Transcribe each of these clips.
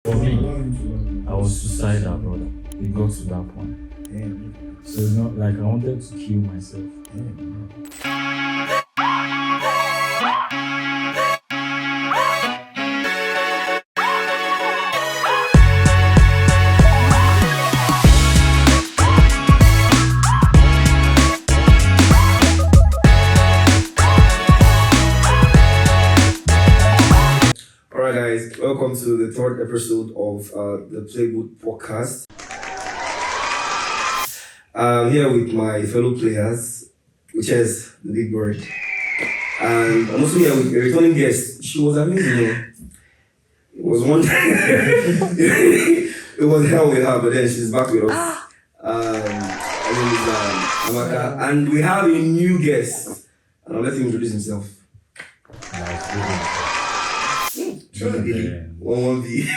For me, I was suicidal, brother. It got to that point. Damn. So it's not like I wanted to kill myself. Damn, bro. Alright, guys, welcome to the third episode of the PlayBook podcast. I'm here with my fellow players, which is the big bird. And I'm also here with a returning guest. She was amazing, you know. It was one it was hell with her, but then she's back with us. Her name is Amaka, and we have a new guest. And I'll let him introduce himself. One V.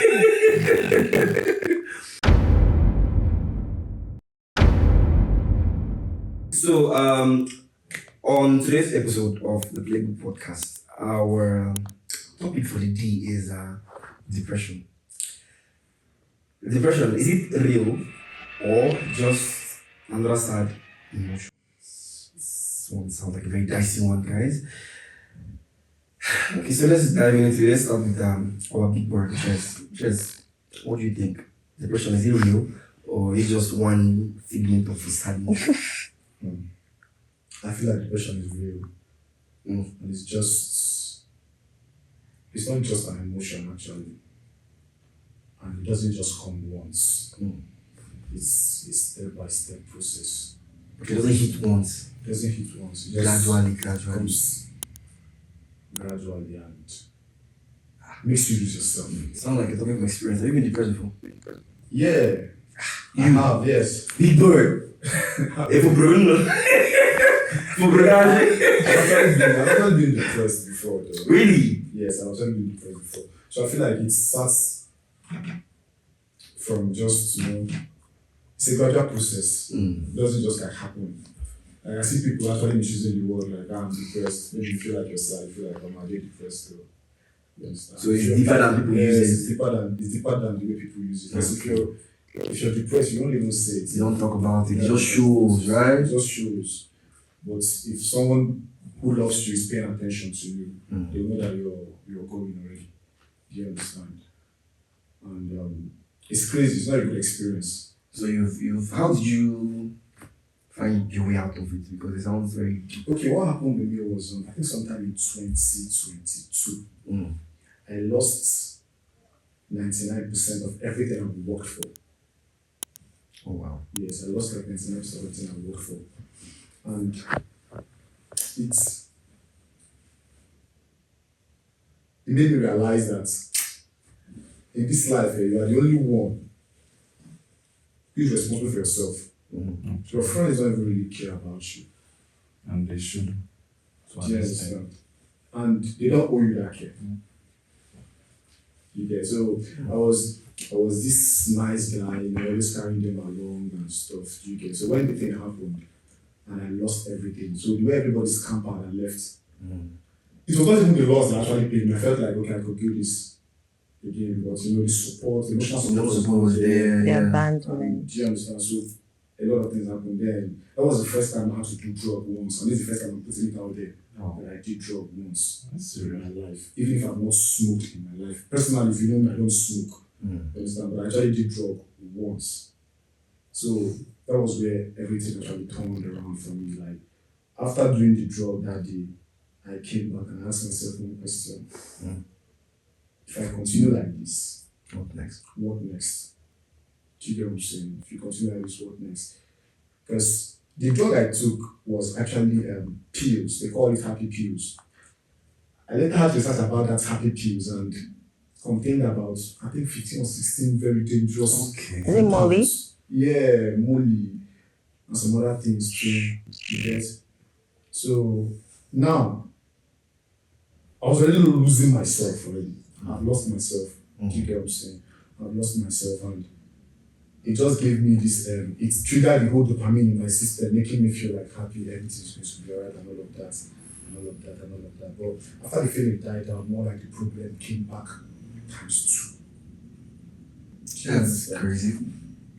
So, on today's episode of the PlayBook podcast, our topic for the D is depression. Depression, is it real or just another sad emotion? This one sounds like a very dicey one, guys. Okay, so let's dive into it. Let's start with our big word, which is, what do you think? Depression, is it real or is it just one figment of a sad emotion? I feel like depression is real. And it's not just an emotion actually. And it doesn't just come once. It's a step-by-step process. Okay, it doesn't hit once. It doesn't hit once. It Gradually. comes gradually and makes you lose yourself. Sounds like you're talking from experience. Have you been depressed before? Yeah. I have, yes. Big bird. For Bruno. For Bruno. I've not been depressed before though. Really? Yes, I've not been depressed before. So I feel like it starts from just, it's a gradual process. It doesn't just like happen. Like I see people actually misusing the word like, I'm depressed. Maybe you feel like you're sad, you feel like I'm already depressed though. You understand? So it's deeper than people use it. It's deeper than the way people use it. Because if you're depressed, you don't even say it. You don't talk about it. It just shows, right? It just shows. But if someone who loves you is paying attention to you, they know that you're going already. Do you understand? And it's crazy. It's not a good experience. So how did you find your way out of it? Because it sounds very deep. Okay, what happened with me was I think sometime in 2022, I lost 99% of everything I worked for. Oh wow. Yes, I lost like 99% of everything I worked for. And it made me realize that in this life, you are the only one who is responsible for yourself. Your friends don't even really care about you. And they should. Do you understand? And they don't owe you that care. You get so I was this nice guy, always carrying them along and stuff. You get so when the thing happened and I lost everything. So the way everybody scampered and left. It was not even the loss that actually paid me. I felt like okay, I could do this again, but the support, the emotional support was there. The Yeah. abandonment. Do you understand? So a lot of things happened then. That was the first time I had to do drug once. And this is the first time I'm putting it out there. Oh, That I did drug once that's in serious. my life. Even if I've not smoked in my life. Personally, if you know me, I don't smoke. You understand? But I actually did drug once. So that was where everything actually turned around for me. Like after doing the drug that day, I came back and asked myself one question. If I continue like this, What next? what next? Do you get what I'm saying? If you continue like this, what next? Because the drug I took was actually pills. They call it happy pills. I later had to research about that happy pills and contained about, I think, 15 or 16 very dangerous. Okay. Is it Molly? compounds. Yeah, Molly. And some other things too. You get? So now, I was already losing myself already. I've lost myself. Do you get what I'm saying? I've lost myself and it just gave me this, it triggered the whole dopamine in my system, making me feel like happy, everything's going to be alright and all of that. But after the feeling died down, more like the problem came back times 2. That's crazy.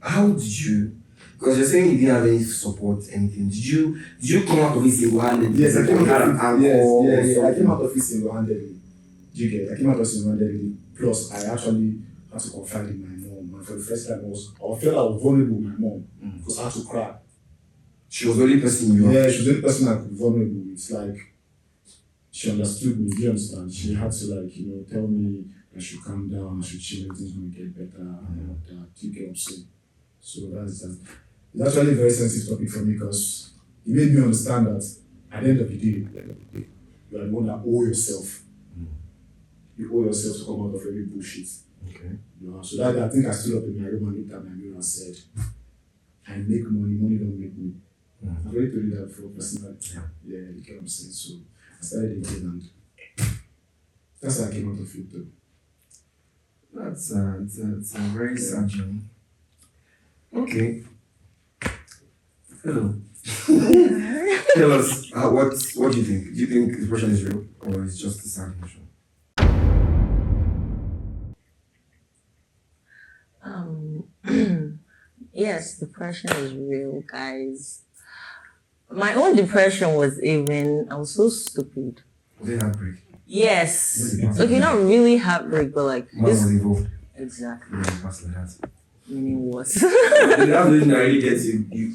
How did you? Because you're saying you didn't have any support, anything. Did you come out of it single-handedly? Yes, I came out of it. Yes, Yes. I came out of it single-handedly. Do you get? I came out of it single-handedly. Plus, I actually had to confide in my mom. And for the first time, I felt I was vulnerable with my mom because I had to cry. She was the only person you Yeah, she was the only person I could be vulnerable with. Like, she understood me. Do you understand? She had to, like, tell me I should calm down, I should chill, everything's going to get better, and all of that. Do you get what I'm saying? So that's that. It's actually a very sensitive topic for me because it made me understand that at the end of the day, you are the one that owe yourself. You owe yourself to come out of every bullshit. Okay. So that I think I stood up in my room and looked at my mirror and said, I make money, money don't make me. I've already told you that before personally. Yeah, you get what I'm saying. So I started again and that's how I came out of it though. That's it's a very sad journey. Okay. Hello. Tell us what do you think? Do you think depression is real or is just a sad emotion? Yes, depression is real, guys. My own depression was I was so stupid. Was it heartbreak? Yes. Okay, not really heartbreak, but like Man was involved. Exactly. Yeah, pass like that. Meaning what? That's the reason I really get you.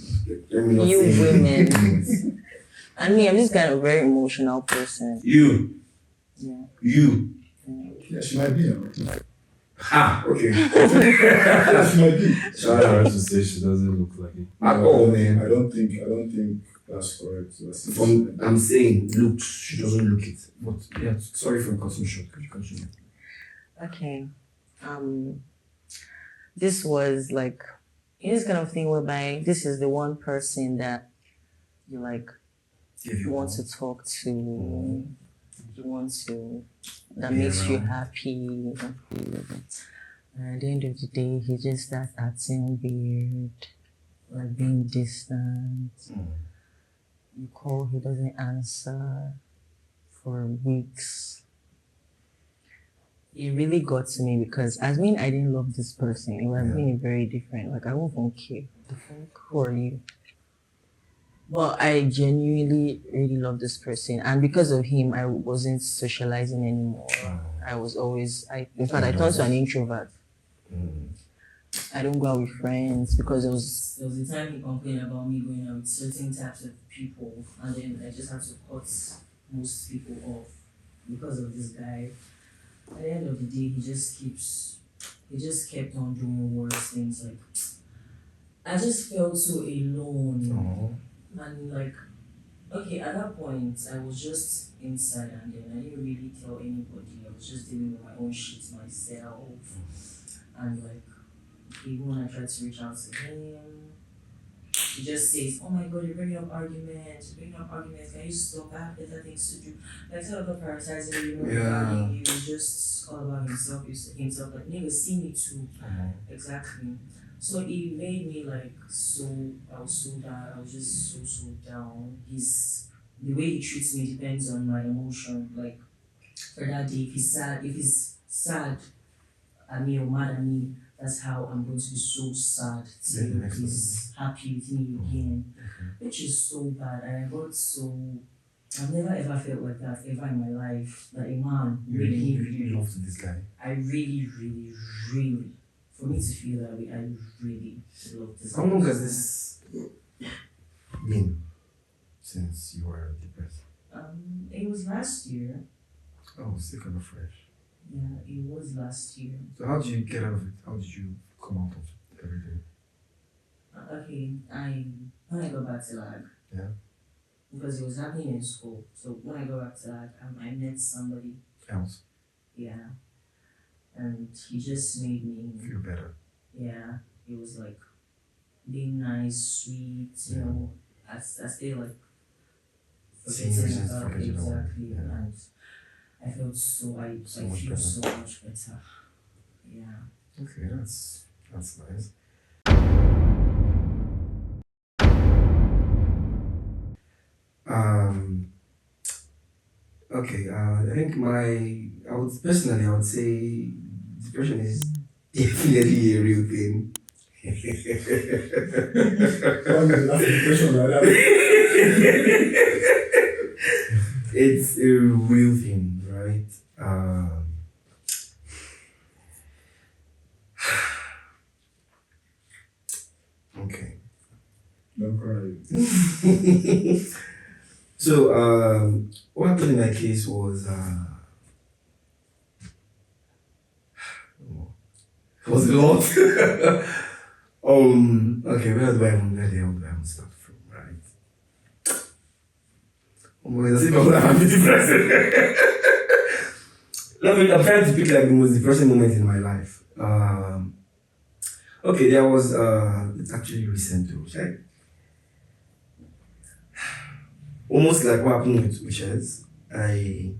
Let me not You say women. And me, I'm just kind of a very emotional person. You. Yeah. You. Yeah, she might be. Ha! Okay. She might be. Shout out to say she doesn't look like it. At all, man. I don't think that's correct. I'm saying looks, she doesn't look it. But yeah, sorry for cutting short. Could you continue? Okay. This was like this kind of thing whereby this is the one person that you like you want to talk to, you want to that makes you happy. And at the end of the day, he just starts acting weird, like being distant. You call, he doesn't answer for weeks. It really got to me because I didn't love this person. It would have been very different. Like, I won't care. The fuck, who are you? But I genuinely really love this person. And because of him, I wasn't socializing anymore. I was always, in fact, I turned to an introvert. I don't go out with friends because there was a time he complained about me going out with certain types of people. And then I just had to cut most people off because of this guy. At the end of the day, he just kept on doing worse things. Like, I just felt so alone. And like, okay, at that point, I was just inside and then I didn't really tell anybody. I was just dealing with my own shit myself. And like, even when I tried to reach out to him, he just says, oh my God, you're bringing up arguments, can you stop? I have better things to do. Like, instead of not prioritizing, he was just all about himself, like, nigga, see me too. Exactly. So it made me like I was so down, I was just so down. The way he treats me depends on my emotion. Like, for that day, if he's sad at me or mad at me, that's how I'm going to be so sad till he's happy with me again, which is so bad. And I've never ever felt like that ever in my life. Like, a man, You really loved this guy. I really, for me to feel that way, I really love this guy. How long has this been since you were depressed? It was last year. Oh, still kind of fresh. Yeah, it was last year. So how did you get out of it? How did you come out of everything? Okay, when I got back to lag, because it was happening in school. So when I got back to lag, I met somebody Else? Yeah, and he just made me Feel better. Yeah, it was like being nice, sweet. You know, I stay like forgetting about it exactly, and I felt I feel so much better. Yeah. Okay, that's nice. Okay, I think I would say depression is definitely a real thing. That's the question like that. It's a real thing, right? Okay. Don't cry. So, what happened in my case was, was a lot. Okay, where the hell do I even start from, right? It's as if I'm gonna be depressing. I'm trying to pick like the most depressing moment in my life. Okay, there was, it's actually recent too, right? Almost like what happened with Witches. I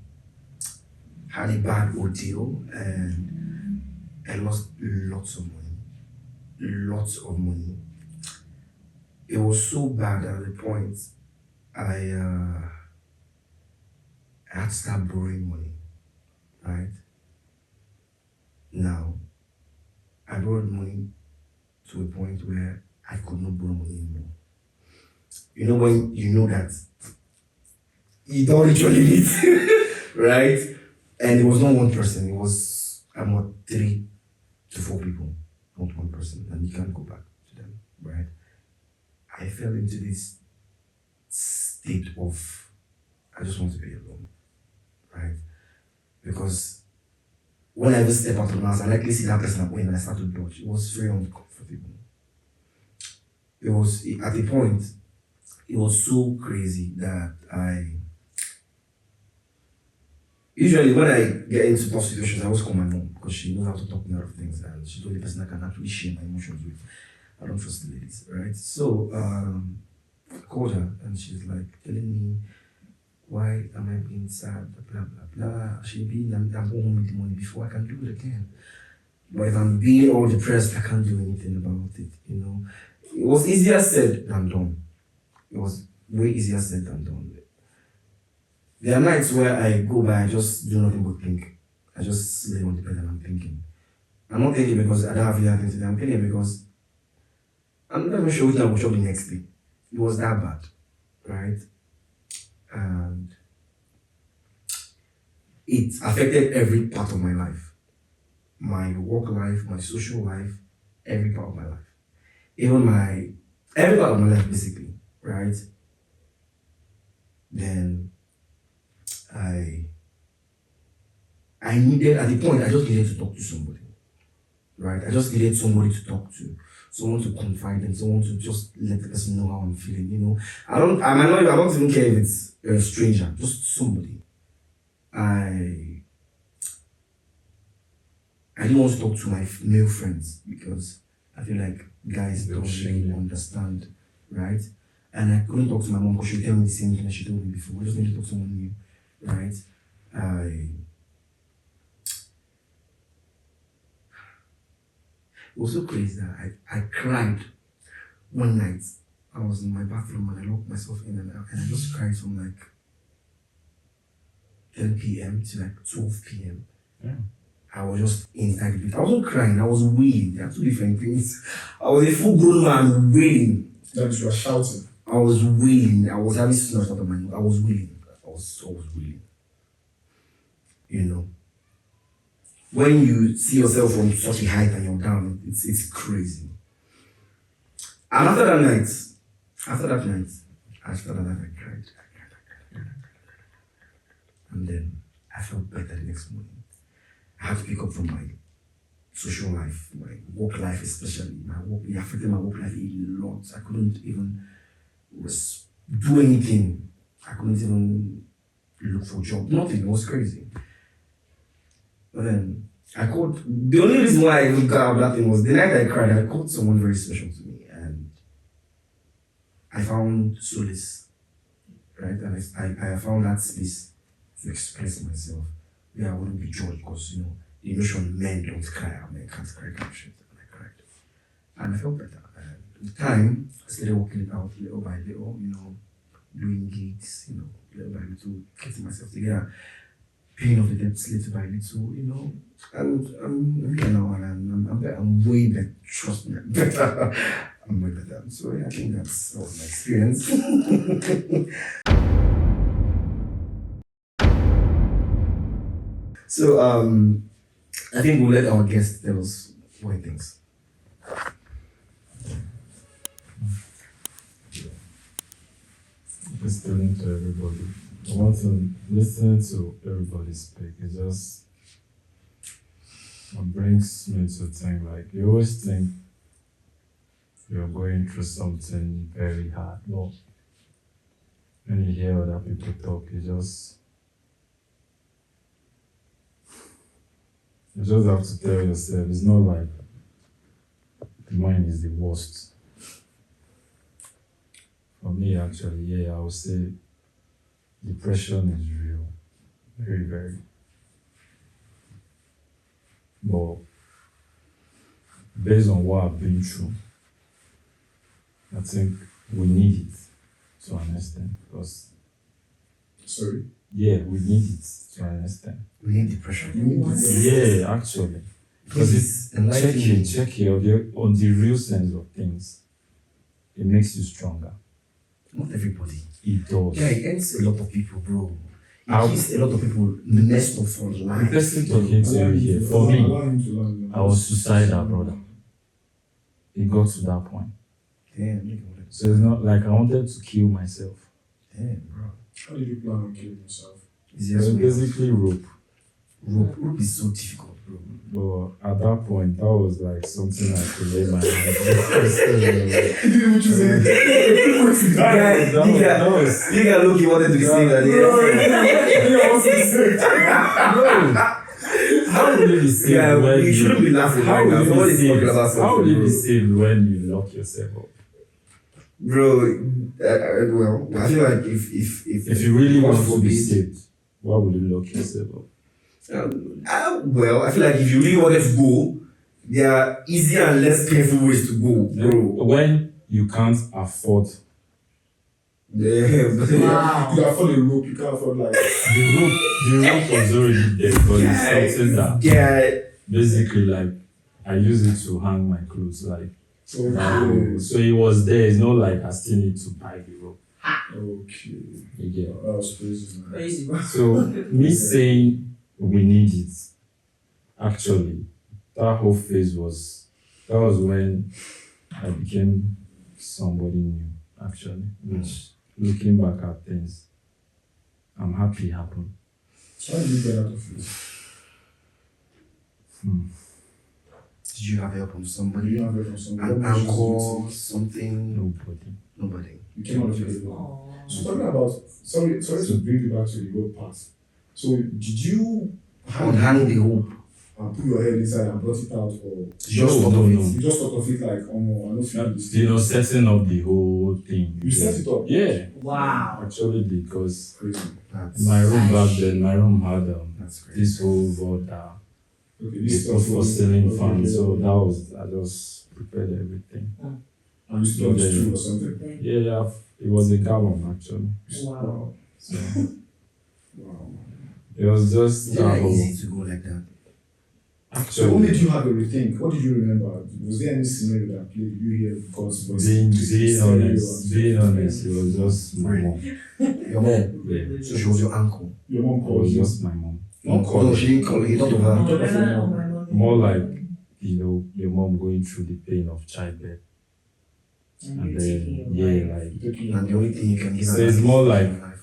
had a bad ordeal and I lost lots of money. Lots of money. It was so bad at the point I had to start borrowing money. Right? Now, I borrowed money to a point where I could not borrow money anymore. You know when you know that you don't reach your limit, right? And it was not one person, it was about 3 to 4 people, not one person, and you can't go back to them, right? I fell into this state of I just want to be alone, right? Because when I just step out of the house, I likely see that person when I start to dodge. It was very uncomfortable. It was at a point, it was so crazy that usually when I get into tough situations, I always call my mom because she knows how to talk me out of things and she's the only person I can actually share my emotions with. I don't trust the ladies, right? So I called her and she's like telling me why am I being sad, blah blah blah. She being I'm home with the money before I can do it again. But if I'm being all depressed, I can't do anything about it, you know. It was easier said than done. It was way easier said than done. There are nights where I go by, I just do nothing but think. I just lay on the bed and I'm thinking. I'm not thinking because I don't have anything to do. I'm thinking because I'm not even sure which I will shop the next day. It was that bad, right? And it affected every part of my life. My work life, my social life, every part of my life. Even every part of my life basically, right? Then I needed, at the point, I just needed to talk to somebody, right? I just needed somebody to talk to, someone to confide in, someone to just let the person know how I'm feeling, you know. I don't even care if it's a stranger, just somebody. I didn't want to talk to my male friends because I feel like guys don't really understand, right? And I couldn't talk to my mom because she would tell me the same thing that she told me before. I just needed to talk to someone new, right? It was so crazy that I cried one night. I was in my bathroom and I locked myself in and I just cried from like 10 p.m. to like 12 p.m. Yeah. I was just inside the bed. I wasn't crying, I was wailing. There are two different things. I was a full grown man wailing. That is, you are shouting. I was wailing. I was having snot out of my nose. I was wailing. I was wailing. You know. When you see yourself from such a height and you're down, it's crazy. And after that night, I cried. And then I felt better the next morning. I had to pick up from my social life, my work life especially. It affected my work life a lot. I couldn't even do anything. I couldn't even look for a job. Nothing. It was crazy. But then I called. The only reason why I even got out of that thing was the night I cried, I called someone very special to me and I found solace. Right? And I found that space to express myself. Yeah, I wouldn't be judged because, you know, the notion men don't cry, men can't cry kind of shit. And I cried. And I felt better. And with time, I started working it out little by little, you know, doing gigs, you know, little by little, getting myself together. paying off the debts little by little, you know. And I'm here now, and I'm way better. Trust me, I'm better. I'm way better. So yeah, I think that was my experience. So I think we'll let our guest tell us what he thinks. Listening to everybody. I want to listen to everybody speak. It just brings me to think like you always think you're going through something very hard. But when you hear other people talk, you just have to tell yourself it's not like mine is the worst. For me, actually, yeah, I would say depression is real, very, very. But based on what I've been through, I think we need it to an extent because. Sorry? Yeah, we need it to an extent. We need depression. Yeah, actually. Because it's check it on the real sense of things. It makes you stronger. Not everybody. It does. Yeah, it ends a lot of people, bro. It gives a lot of people messed up for The life. person talking to you here, for me, I was suicidal, brother. It got to that point. Damn, look at So it's not like I wanted to kill myself. Damn, bro. How did you plan on killing yourself? So basically rope. Rope is so difficult, bro. But at that point, that was like something I could lay my hands on. What you say? That was You got Loki wanted to be saying that. how will you be saved Yeah, when you shouldn't be laughing how right now. will Somebody you is be talking saved? about How will you be something, saved when you lock yourself up? bro. Well, I feel like If you really want to be saved, why would you lock yourself up? Well, I feel like if you really wanted to go, there are easier and less painful ways to go, bro. When you can't afford Yeah, You can afford a rope, you can't afford like. the rope was already there, but it's something that basically like I use it to hang my clothes like. So it was there. It's not like I still need to buy the rope. Okay. Yeah. That was crazy, man. Crazy. So me saying we need it, actually, that whole phase was when I became somebody new, actually, which looking back at things, I'm happy it happened. How did you get out of it? Did you have help from somebody? Did you have it from somebody? An uncle, something? Nobody. You came out of it. So talking about, sorry to bring you back to the rope part. So did you Hang the hope. and put your head inside and brought it out, or Just No. you just thought of it like, oh, I don't feel this? Setting up the whole thing. You set it up? Yeah. Wow. Actually, because Crazy. my room back then, my room had That's great. this whole board that Okay, they this put stuff for ceiling fan. So that was, I just prepared everything. And you still Yeah. true or something? Yeah, it was a gallon actually. Wow. So Wow. it was just It's that not whole. easy to go like that. So what Actually, made you have a rethink? What did you remember? Was there any scenario that played? Did you hear God's voice? being Stereo honest, it was just my Really? mom. Your mom? Yeah, So she was your uncle? Your mom it called was you. just my mom. No, she didn't call you. He thought of her. More like, your mom going through the pain of childbirth. And then, like, Taking And the only thing you can give So her it's is more like- life.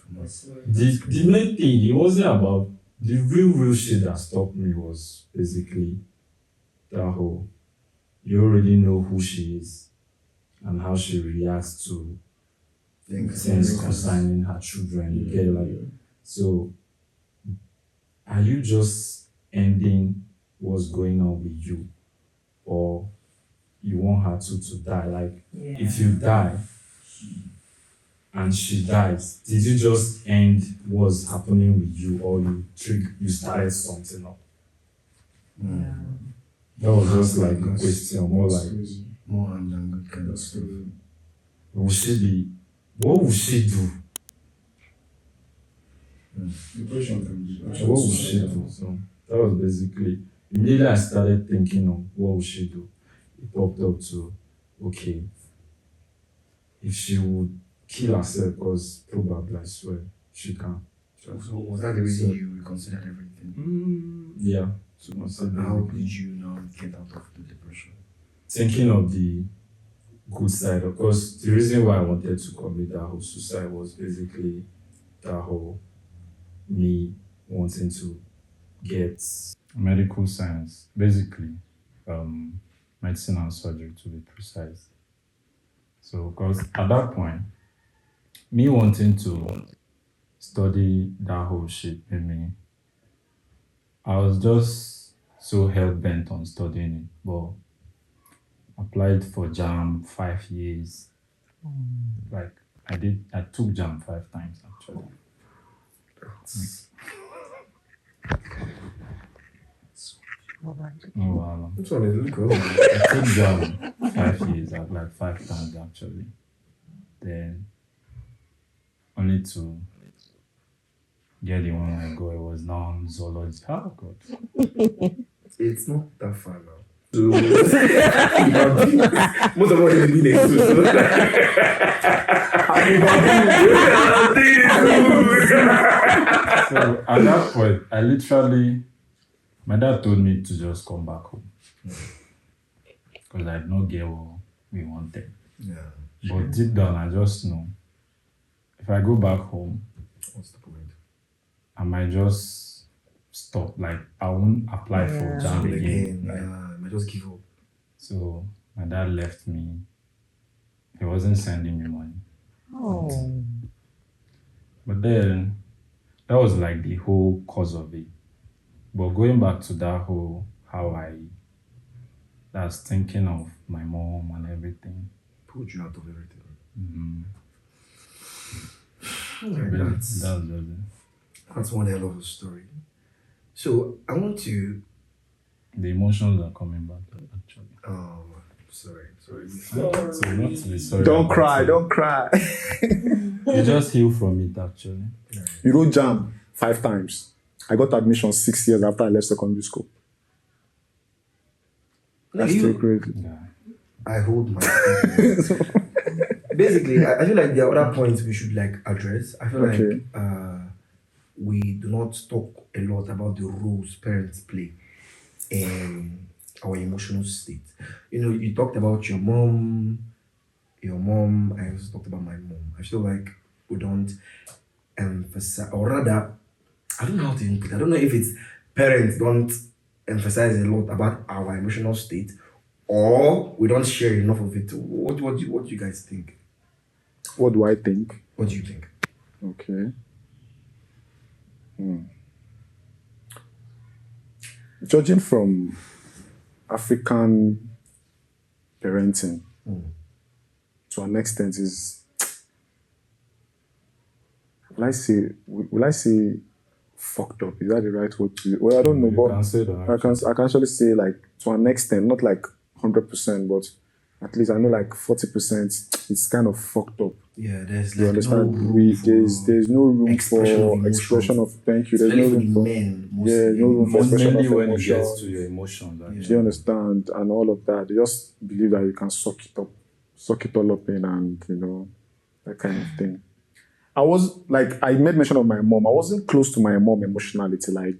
the main thing, it wasn't about the real shit that stopped me was basically that whole, you already know who she is and how she reacts to things concerning her children. You get like, so are you just ending what's going on with you, or you want her to die? Like, if you die and she dies, did you just end what's happening with you, or you started something up? That was just like a question, more That's like, crazy. More than good kind of That's stuff. crazy. what would she do? Depression can be What would she do? So that was basically immediately I started thinking of what would she do. It popped up to okay, if she would kill herself, because probably I swear she can. So was that the reason you reconsidered everything? Yeah. So how did you now get out of the depression? Thinking of the good side, of course, the reason why I wanted to commit that whole suicide was basically that whole me wanting to get medical science, basically, medicine and surgery to be precise. So, because at that point, me wanting to study that whole shit in me, I was just so hell bent on studying it, but applied for JAM 5 years. Like I took JAM 5 times actually. Oh wow. Which one is it called? I took JAM 5 years, like 5 times actually. Then only to get the one I got, it was now zoology. Oh god. It's not that far now. So, most of what is being exposed. So at that point, my dad told me to just come back home. Because I did not get what we wanted. Yeah. But deep down, I just know if I go back home, What's the point? I might just stop. Like, I won't apply for JAM again. Like, I might just give up. so my dad left me. He wasn't sending me money. Oh. But then, that was like the whole cause of it. But going back to that whole, that's thinking of my mom and everything. Pulled you out of everything. That's just it. That's one hell of a story. So I want to. The emotions are coming back, actually. Oh, sorry. So not to be sorry. Don't about cry, it. don't cry. You just heal from it, actually. You wrote JAM 5 times. I got admission 6 years after I left secondary school. That's still crazy. Yeah. I hold my. Basically, I feel like there are other points we should like address. I feel Okay. like we do not talk a lot about the roles parents play in our emotional state. You know, you talked about your mom. I also talked about my mom. I feel like we don't emphasize, or rather, I don't know how to input. I don't know if it's parents don't emphasize a lot about our emotional state, or we don't share enough of it. What do you guys think? What do I think? What do you think? Okay. Judging from African parenting, to an extent, is will I say fucked up? Is that the right word to use? Well, I don't know, You but can say that. I can actually say, like, to an extent, not like 100%, but at least I know like 40%. It's kind of fucked up. Yeah, there's You like understand? no room There's no room expression of for emotion. expression of thank you. There's no especially for room the for men. Mostly. no room for expression mainly of when it emotion. gets to your emotions. Actually. Do you understand? And all of that. They just believe that you can suck it all up in, and that kind of thing. I made mention of my mom. I wasn't close to my mom emotionally till I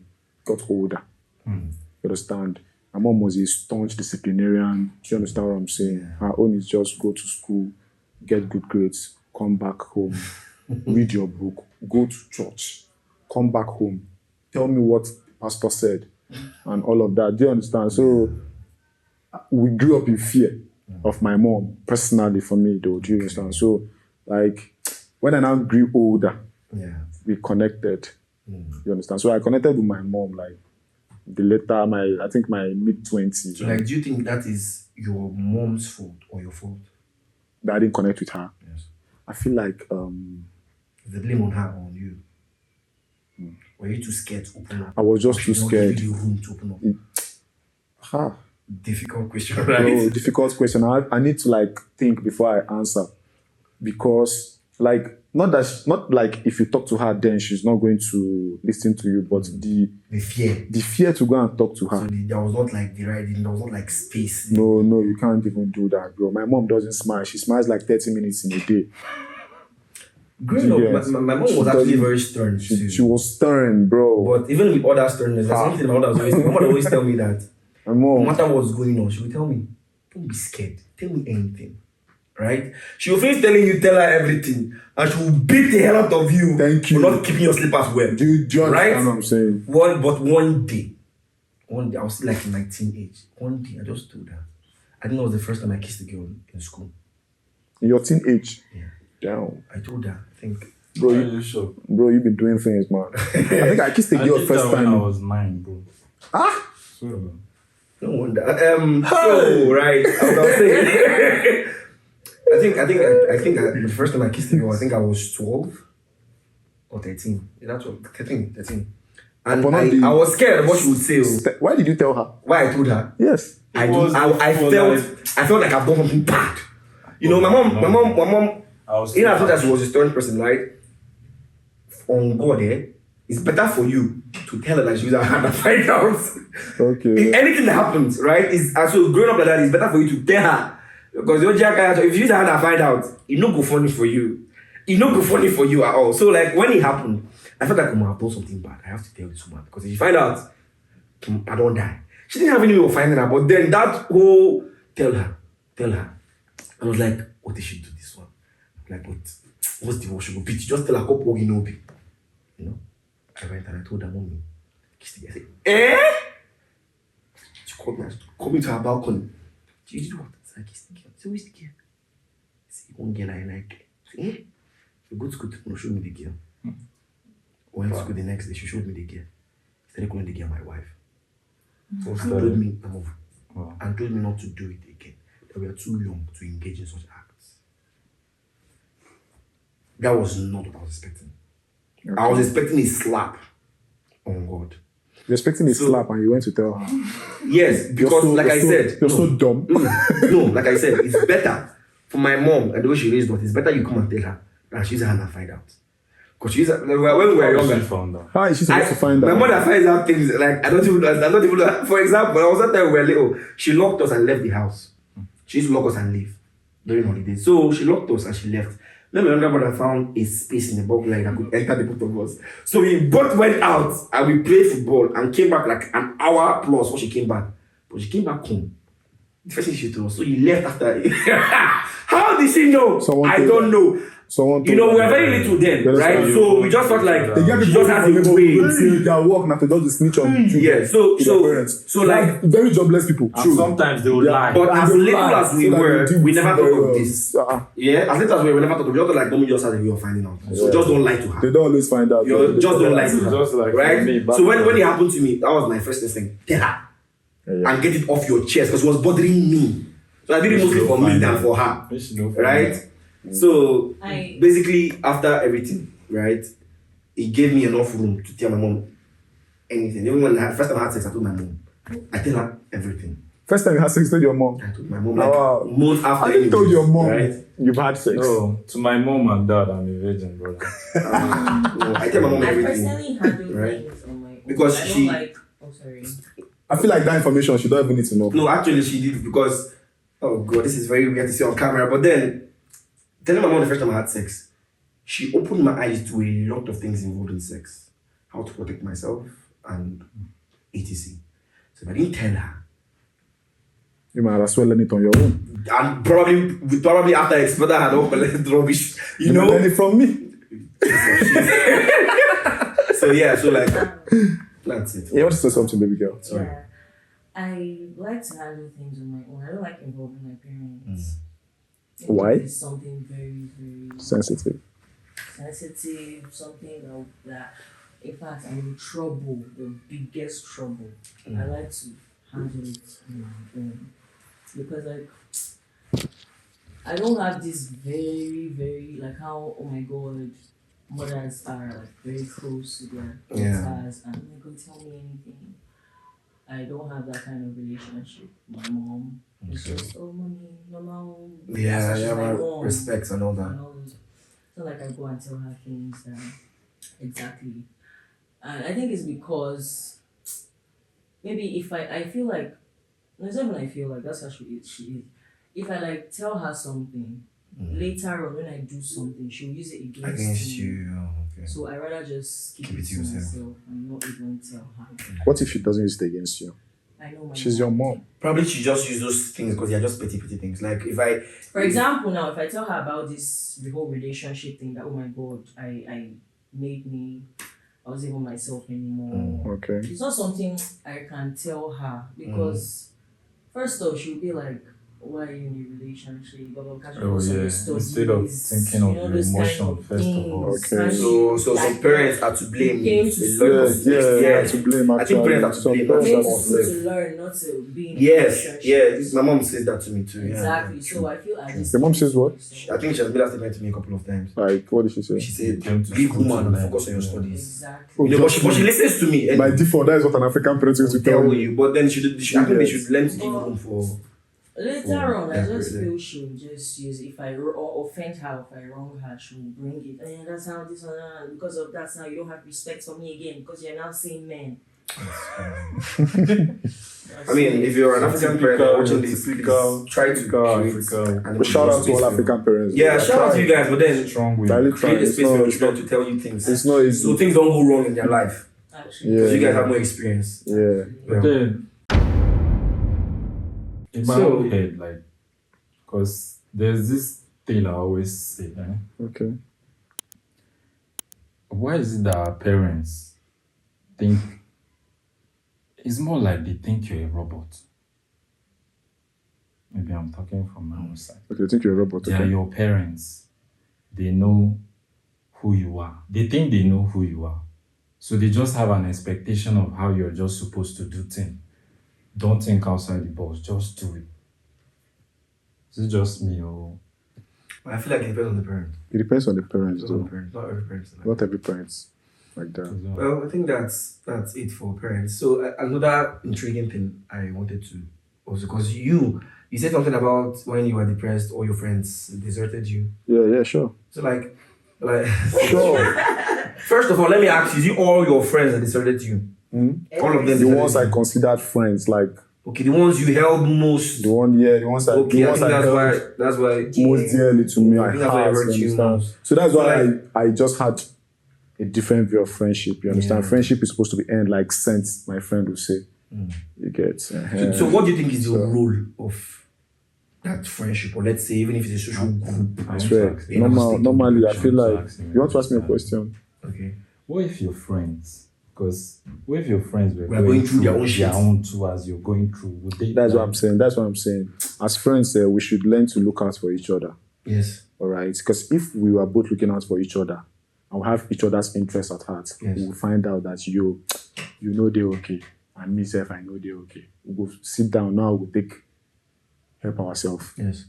got older. You understand? My mom was a staunch disciplinarian. Do you understand what I'm saying? Yeah. Her own is just go to school, get good grades, come back home, read your book, go to church, come back home, tell me what the pastor said, and all of that. Do you understand? So we grew up in fear of my mom, personally for me though. Do you understand? So like when I now grew older, we connected. You understand? So I connected with my mom like the later I think my mid-20s. So, like, do you think that is your mom's fault or your fault? That I didn't connect with her. Yes. I feel like The blame on her or on you? Were you too scared to open up? I was just Or too she don't scared. give you the room to open up? Difficult question, No, right? difficult question. I need to like think before I answer, because like not like if you talk to her, then she's not going to listen to you, but The fear. the fear to go and talk to her. So there was not like the riding, there was not like space. No, you can't even do that, bro. My mom doesn't smile. She smiles like 30 minutes in a day. Growing up, my mom was actually very stern too. She was stern, bro. But even with other sternness, there's something my mother would always tell me that My no mom, matter what's going on, she would tell me, don't be scared. Tell me anything. Right? She will finish telling you, tell her everything. And she will beat the hell out of you Thank you. for not keeping your slippers well. do you Right? understand what I'm saying? One day, I was still like in my teenage. One day, I just told her. I think that was the first time I kissed a girl in school. In your teenage? Yeah. Damn. I told her, I think. Bro, Are you, you sure? bro, you've been doing things, man. I think I kissed a I girl did first that when I time. was 9, bro. Ah! Swear, bro. No wonder. So, right. I was saying. I think the first time I kissed a girl, I think I was 12 or 13. That's what 13. And But not the- I was scared of what she would say. Why did you tell her? Why I told her? Yes. I was felt like I've done something bad. You know, my mom. I was In as much as she was a stern person, right? On God, it's better for you to tell her that she was a hand and find out. Okay. Anything that happens, right? Is so growing up like that, it's better for you to tell her. Because if you use a hand and find out, it no go funny for you. It no go funny for you at all. So like when it happened, I felt like I've done something bad. I have to tell this woman because if you find out, I don't die. She didn't have any way of finding out, but then that whole tell her. I was like, what did she do this one? I'm like, what's the word she go beat? Just tell her couple you know be. You know? I went and I told her mommy. I said, She called me, coming to her balcony. She did what? I kissed the girl. So who's the girl? I said, one girl I like. I said, you go to school tomorrow, show me the girl. Went to school the next day, she showed me the girl. Started calling the girl my wife. And told me, and told me not to do it again. That we are too young to engage in such acts. That was not what I was expecting. Okay. I was expecting a slap on God. You're expecting a slap and you went to tell her. Yes, because You're so dumb. No, like I said, it's better for my mom and the way she raised us. It's better you come and tell her than she's a hand and find out. Because when we were younger, She found out. How is she supposed to find my out? mother finds out things like I don't even know. For example, I was at time we were little. She locked us and left the house. She used to lock us and leave during holidays. So she locked us and she left. Then my younger brother found a space in the bubble like I could enter the both of us. So we both went out and we played football and came back like an hour plus when she came back. But she came back home. The first thing she told us, so you left after. How did she know? I don't know. Someone You know, we were very little then, right? So we just felt like she just has a way. Their work now to just snitch on Yeah, to their parents. so like, very jobless people. And sometimes they would lie. but as They little lie as we so that were, they do we never very thought of well. this. Uh-uh. Yeah, as little as we were, never thought of it. We just thought like, mommy just has a way of finding out. So Yeah. just don't lie to her. They don't always find out. You just don't lie to It's her. just like Right? me, back So when then. it happened to me, that was my first instinct. Tell her. Yeah. And get it off your chest because it was bothering me. So I did it mostly for me than for her. Make she know. Right? So I- basically, after everything, right, it gave me enough room to tell my mom anything. Even when first time I had sex, I told my mom. I tell her everything. First time you had sex with your mom. I told my mom like Wow. months after. I didn't tell your mom Right? you've had sex. No, to my mom and dad, I'm a virgin, brother. No, I tell my mom I everything. personally handle Right? things on my own. Because I don't she- like. Oh, sorry. I feel like that information she don't even need to know. No, actually she did because oh god, this is very weird to see on camera. But then telling my mom the first time I had sex, she opened my eyes to a lot of things involved in sex. How to protect myself and etc. So if I didn't tell her, You might as well learn it on your own. and probably after I exploded had all collected rubbish, you know. learn it from me. So yeah, so like that's it. You want to say something, baby girl? Sorry. Yeah. I like to handle things on my own. I don't like involving my parents. Why? It's something very, very Sensitive. sensitive, something that in fact I'm in trouble, the biggest trouble. I like to handle it on my own. Because like I don't have this very, very like how oh my god mothers are like very close to their daughters and oh my god tell me anything. I don't have that kind of relationship with my mom. It's just oh mommy, mama, Yeah, she's yeah, my my mom. respects and all that. And all those. It's not like I go and tell her things exactly. And I think it's because maybe if I feel like, no, it's not even I feel like, that's how she is. If I like tell her something, later on when I do something, she'll use it against me. you. Oh, okay. So I rather just keep it to myself and not even tell her. What if she doesn't use it against you? I know my She's mom. your mom. Probably she just use those things because they're just petty things. Like if I, For example, now if I tell her about the whole relationship thing, that oh my god, I wasn't even myself anymore. Okay. It's not something I can tell her because first off she'll be like, why are you in a relationship? Blah, blah, blah. Oh yeah. Instead of thinking of your emotion first of all. Okay. so some parents are to blame. Came A to lot of Yeah, to blame I think actually. parents are to Some blame. parents came are to to school blame. to learn, not to be in a Yes, relationship. my mom says that to me too. Exactly. Yeah, So I feel I just. Your mom says what? I think she has made that statement to me a couple of times. Like, what did she say? She said, Came to "Be school to woman and learn." focus on your studies." Exactly. You know, but she listens to me. By default, that is what an African parent is to tell tell you. you, but then I think they should learn to give room for. Later on, I Yeah, just really. feel she'll just use it. If I offend her, if I wrong her, she'll bring it. And that's how this one, because of that, now you don't have respect for me again because you're now saying men. I mean, if you're an African parent watching this, please try to create Africa. an But shout out to space all for- African parents. Yeah, They shout out to try. you guys, but then Strong way. Really try. create a It's space for your not, children to tell you things. it's not easy. So things don't go wrong in their life. Actually. Yeah. Because you guys have more experience. Yeah. But then, in my So- own head, like, because there's this thing I always say, Okay. why is it that our parents think, it's more like they think you're a robot? Maybe I'm talking from my own side. Okay, I think you're a robot. They are Okay. your parents. They know who you are. They think they know who you are. So they just have an expectation of how you're just supposed to do things. Don't think outside the box, just do it. Is it just me or But I feel like it depends on the parent. It depends on the parents, Depends on the though. parent. Not every parent is like Not every parent's like that. Well, I think that's it for parents. So another intriguing thing I wanted to also, because you said something about when you were depressed, all your friends deserted you. Yeah, sure. So like Sure. first of all, let me ask you: is it all your friends that deserted you? All of them. The deserted ones I you? considered friends, like Okay, the ones you held most. the ones I, Okay, the I ones think I held that's why. most dearly to me. I I think that's why I had, hurt you you understand? most. So that's So why like- I just had a different view of friendship. You understand? Yeah. Friendship is supposed to be end like scent, my friend would say. You get. So what do you think is the role of that friendship, or let's say even if it's a social group? I swear, normally I feel like you want to ask me a question. Okay. what if your friends? Because what if your friends were We're going through their own shit. too as you're going through? Would they? That's what I'm saying. That's what I'm saying. As friends, we should learn to look out for each other. Yes. All right. Because if we were both looking out for each other and we have each other's interests at heart, Yes. we will find out that you know they're okay. And myself, I know they're okay. We'll go sit down now, we'll help ourselves. Yes.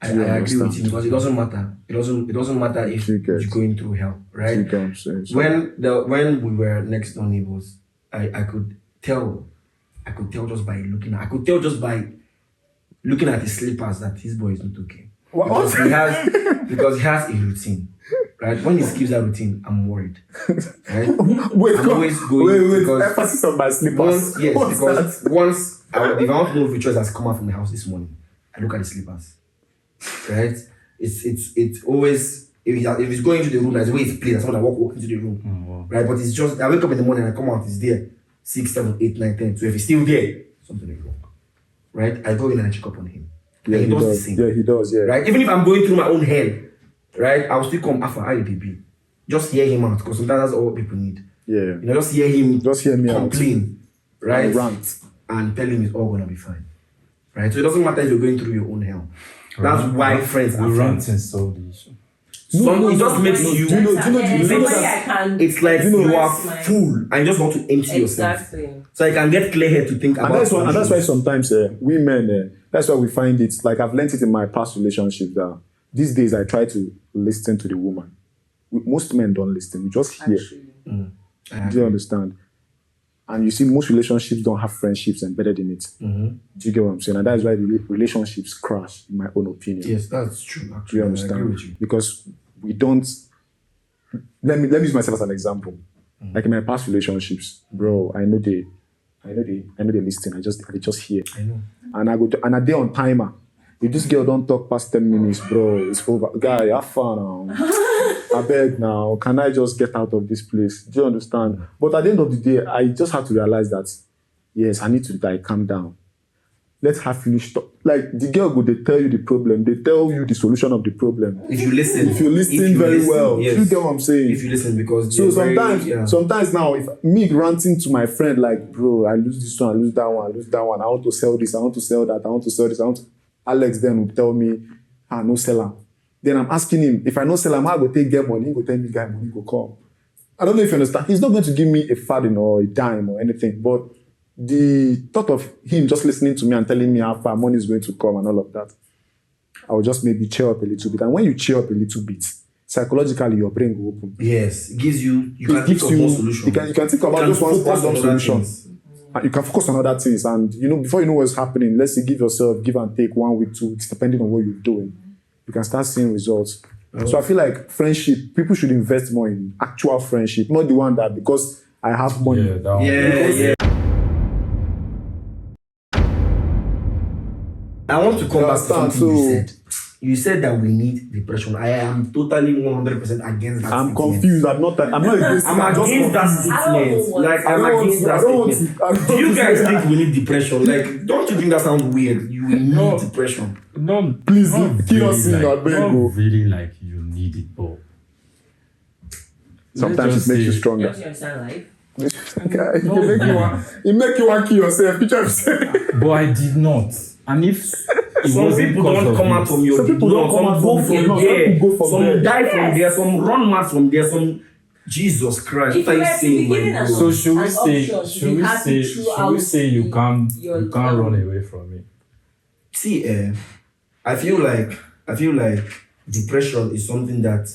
I You agree with understand? you because it doesn't matter. It doesn't matter if You get- you're going through hell, You right? get what I'm saying? So, When we were next door neighbors, I could tell just by looking at his slippers that his boy is not okay. Because he has a routine. Right? When he skips that routine, I'm worried. Right? wait, I'm always going because emphasis on my slippers. once if I want to know if Richard has come out from the house this morning, I look at the slippers. Right? It's always if he's going into the room, there's a way it's placed. That's when I walk into the room. Wow. Right? But it's just I wake up in the morning and I come out, it's there. 6, 7, 8, 9, 10. So if he's still there, something is wrong. Right? I go in and I check up on him. Yeah, And he does the does. same. Yeah, he does. Yeah. Right? Even if I'm going through my own hell, right? I'll still come after IPP. Just hear him out because sometimes that's all people need. Yeah. You know, just hear him Just hear me out. complain, right? And rant. And tell him it's all gonna be fine. Right? So it doesn't matter if you're going through your own hell. That's why friends are We friends. rant and solve the issue. It just makes you. Do you know It's like you are full and you just want to empty yourself. Exactly. So I can get clear head to think about. And that's why sometimes we men, that's why we find it, like I've learned it in my past relationship that these days I try to listen to the woman. Most men don't listen, we just hear. Actually. Do you understand? And you see, most relationships don't have friendships embedded in it. Do you get what I'm saying? And that's why the relationships crash, in my own opinion. Yes, that's true. Do Actually, you I agree understand? with you. Because we don't. Let me use myself as an example. Like in my past relationships, bro, I know they listen. I just hear. I know. And I go to, and a day on timer. If this girl don't talk past 10 minutes, bro, it's over. Guy, have fun now. I beg now. Can I just get out of this place? Do you understand? But at the end of the day, I just have to realize that, yes, I need to calm down. Let her finish. Like the girl go, they tell you the problem. They tell you the solution of the problem. If you listen. If you listen very well. Yes. You get what I'm saying? If you listen, because so sometimes now, if me ranting to my friend, like, bro, I lose this one, I lose that one, I lose that one, I want to sell this, I want to sell that, I want to sell this, Alex then will tell me, no seller. Then I'm asking him, if I no sell him, how I go get money? He go tell me, guy, money go come. I don't know if you understand. He's not going to give me a farthing or a dime or anything, but the thought of him just listening to me and telling me how far money is going to come and all of that, I will just maybe cheer up a little bit. And when you cheer up a little bit, psychologically your brain will open. Yes, it gives you can think of more solutions. You can think about just one solution. And you can focus on other things. And before you know what's happening, let's say give and take 1 week, 2 weeks, depending on what you're doing. You can start seeing results. So I feel like friendship, people should invest more in actual friendship, not the one that because I have money. Yeah. I want to come back to something you said. You said that we need depression. I am totally 100% against that. I'm confused. I'm not against. I'm against that statement. Like I'm against that statement. Do you guys think we need depression? Like, don't you think that sounds weird? You will need depression. No, please kill us in that way. Not really like you need it, but sometimes it makes you stronger. Don't you understand life? It make you want to kill yourself. But I did not. And if some people don't come out from your some people don't come out from there. Some die from there. Some run mad from there. Some Jesus Christ. What are you saying, man? So should we say you can't run away from it? See, I feel like depression is something that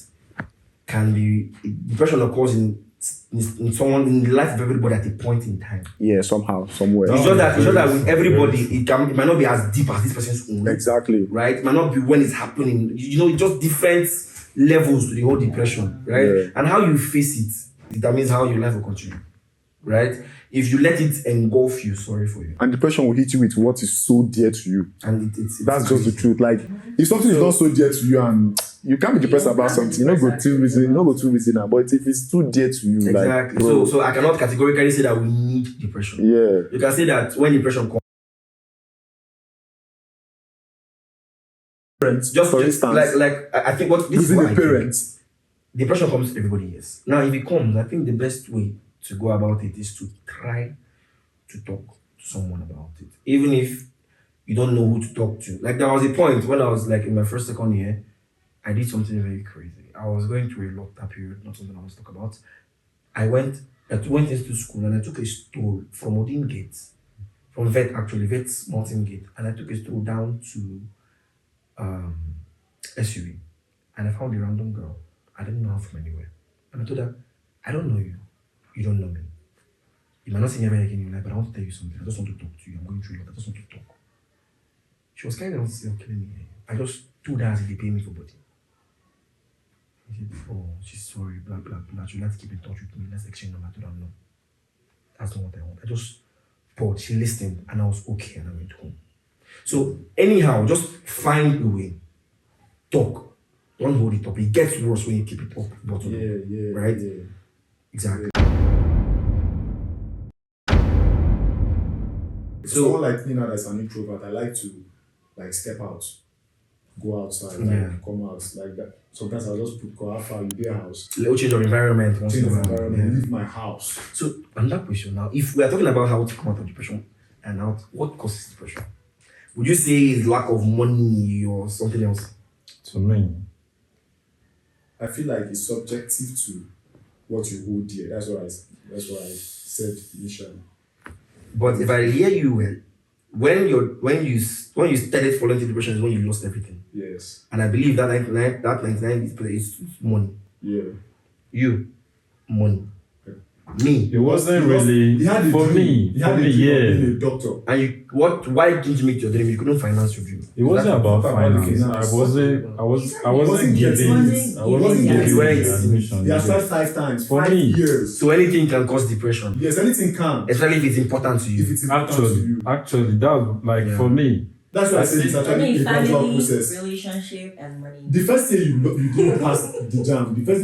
can be depression occurs in the life of everybody at a point in time. Yeah, somehow, somewhere. It's just that with everybody, it might not be as deep as this person's own. Exactly. Right? It might not be when it's happening. It's just different levels to the whole depression, right? Yeah. And how you face it determines how your life will continue, right? If you let it engulf you, sorry for you. And depression will hit you with what is so dear to you. And that's just the truth. Like, if something is not so dear to you and you can't be depressed about something, you not go too reason, but if it's too dear to you, exactly. Like, so I cannot categorically say that we need depression. Yeah. You can say that when depression comes, just for instance, like I think what this is what parents. Depression comes to everybody, yes. Now, if it comes, I think the best way to go about it is to try to talk to someone about it, even if you don't know who to talk to. Like, there was a point when I was like in my second year, I did something very crazy. I was going through a lockdown period, not something I want to talk about. I went into school and I took a stroll from Odin Gate, from Vet's Mountain Gate, and I took a stroll down to SUE, and I found a random girl. I didn't know her from anywhere. And I told her, I don't know you. You don't know me. You might not see me ever again in your life, but I want to tell you something. I just want to talk to you. I'm going through a lot. I just want to talk. She was kind of still killing me. I just told her as if they pay me for body. He said, oh, she's sorry, blah, blah, blah. She'd like to keep in touch with me. Let's exchange number. I told her, no. That's not what I want. I just poured. She listened, and I was okay, and I went home. So, anyhow, just find a way. Talk. Don't hold it up. It gets worse when you keep it up. Right? Yeah. Exactly. So, someone like me now that's an introvert, I like to step out, go outside, come out like that. Sometimes I'll just put how far you their house. Little change of environment. Leave my house. So, on that question now, if we are talking about how to come out of depression and what causes depression, would you say it's lack of money or something else? To me, I feel like it's subjective to what you hold dear. That's what I said initially. But if I hear you well, when you started falling into depression is when you lost everything. Yes. And I believe that 99 is money. Yeah. You, money. Yeah. Me. It wasn't Because really he had a for dream. me. He had For a me, dream of yeah. being a doctor. And you why didn't you make your dream? You couldn't finance your dream. It wasn't about about finance. finance. I wasn't wasn't giving getting I wasn't it. giving He wasn't the admission. He has tried 5 times, For 5 me. years. So anything can cause depression. Yes, anything can. Especially if it's important to you. If it's important to you. Actually, that was like Yeah. for me. That's why I said it's For actually me, a gradual family, process. relationship, and money. The first year you didn't pass the jam, the first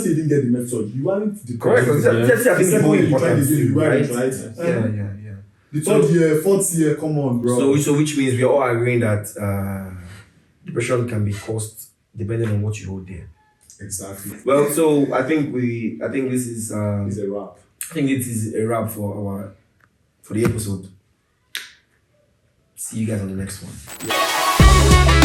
year you didn't get the method, you weren't depressed. Correct. Because Yeah. that's I The think second more year you tried important again, to you you, weren't, right? right? Yeah. The third year, fourth year, come on, bro. So which means we are all agreeing that depression can be caused depending on what you hold there. Exactly. Well, so I think this is It's a wrap. I think it is a wrap for the episode. See you guys on the next one.